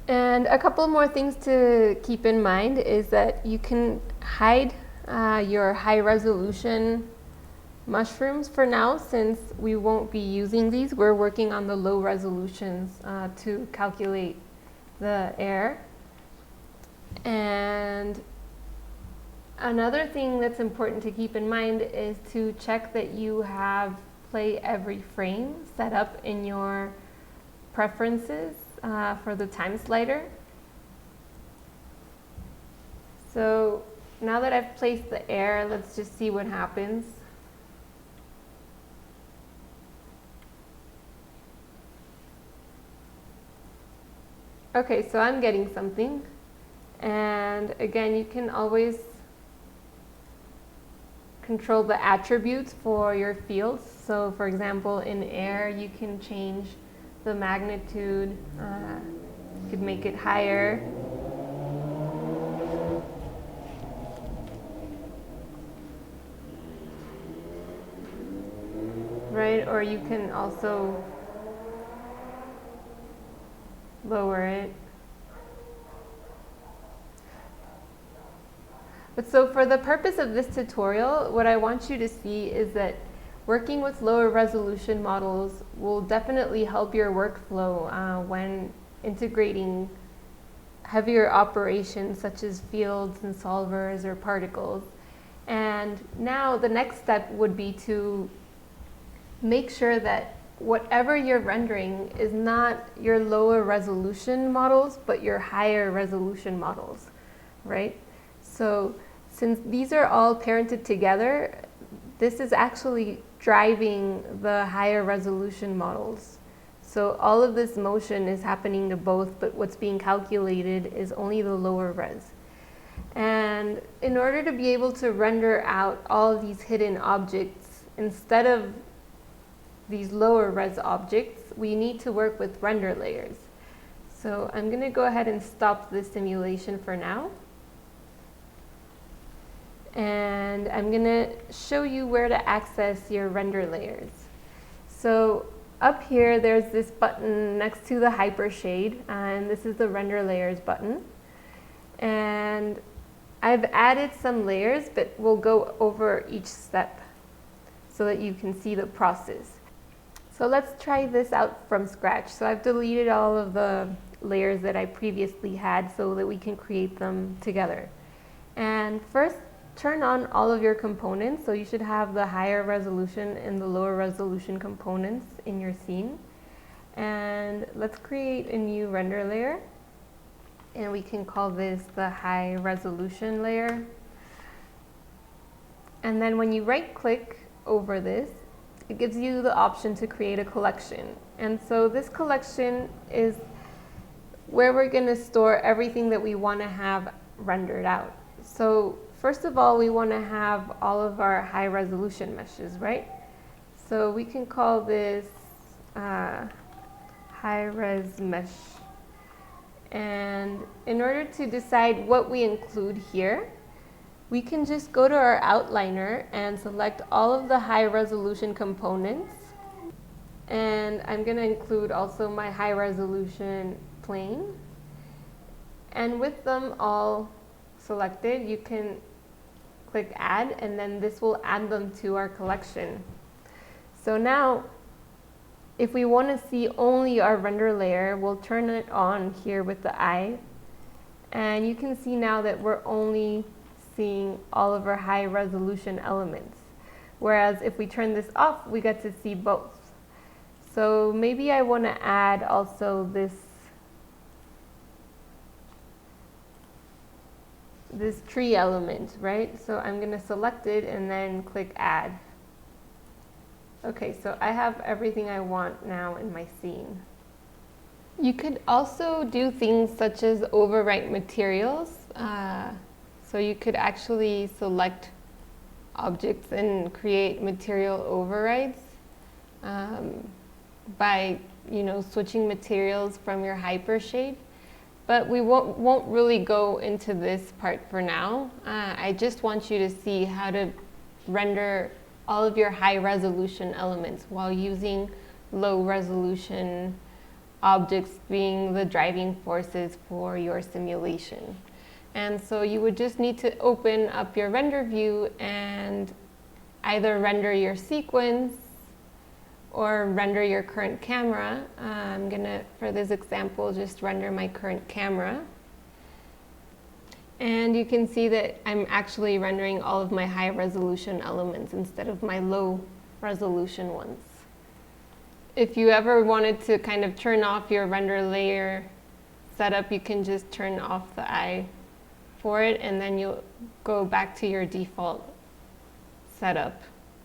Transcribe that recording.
And a couple more things to keep in mind is that you can hide your high resolution mushrooms for now, since we won't be using these. We're working on the low resolutions to calculate the air. And another thing that's important to keep in mind is to check that you have play every frame set up in your preferences for the time slider. So now that I've placed the air, let's just see what happens. Okay, so I'm getting something. And again, you can always control the attributes for your fields. So for example, in air, you can change the magnitude. You could make it higher. Right, or you can also lower it. But so for the purpose of this tutorial, what I want you to see is that working with lower resolution models will definitely help your workflow when integrating heavier operations such as fields and solvers or particles. And now the next step would be to make sure that whatever you're rendering is not your lower resolution models, but your higher resolution models, right? So since these are all parented together, this is actually driving the higher resolution models. So all of this motion is happening to both, but what's being calculated is only the lower res. And in order to be able to render out all of these hidden objects, instead of these lower res objects, we need to work with render layers. So I'm going to go ahead and stop this simulation for now. And I'm going to show you where to access your render layers. So up here, there's this button next to the hypershade, and this is the render layers button. And I've added some layers, but we'll go over each step so that you can see the process. So let's try this out from scratch. So I've deleted all of the layers that I previously had so that we can create them together. And first, turn on all of your components. So you should have the higher resolution and the lower resolution components in your scene. And let's create a new render layer. And we can call this the high resolution layer. And then when you right click over this, it gives you the option to create a collection. And so this collection is where we're going to store everything that we want to have rendered out. So first of all, we want to have all of our high resolution meshes, right? So we can call this high res mesh. And in order to decide what we include here, we can just go to our outliner and select all of the high resolution components. And I'm going to include also my high resolution plane. And with them all selected, you can click add, and then this will add them to our collection. So now, if we want to see only our render layer, we'll turn it on here with the eye. And you can see now that we're only seeing all of our high resolution elements. Whereas if we turn this off, we get to see both. So maybe I want to add also this tree element, right? So I'm going to select it and then click add. Okay, so I have everything I want now in my scene. You could also do things such as overwrite materials. So you could actually select objects and create material overrides by switching materials from your hypershade. But we won't really go into this part for now. I just want you to see how to render all of your high resolution elements while using low resolution objects being the driving forces for your simulation. And so you would just need to open up your render view and either render your sequence or render your current camera. I'm gonna, for this example, just render my current camera. And you can see that I'm actually rendering all of my high resolution elements instead of my low resolution ones. If you ever wanted to kind of turn off your render layer setup, you can just turn off the eye for it, and then you'll go back to your default setup.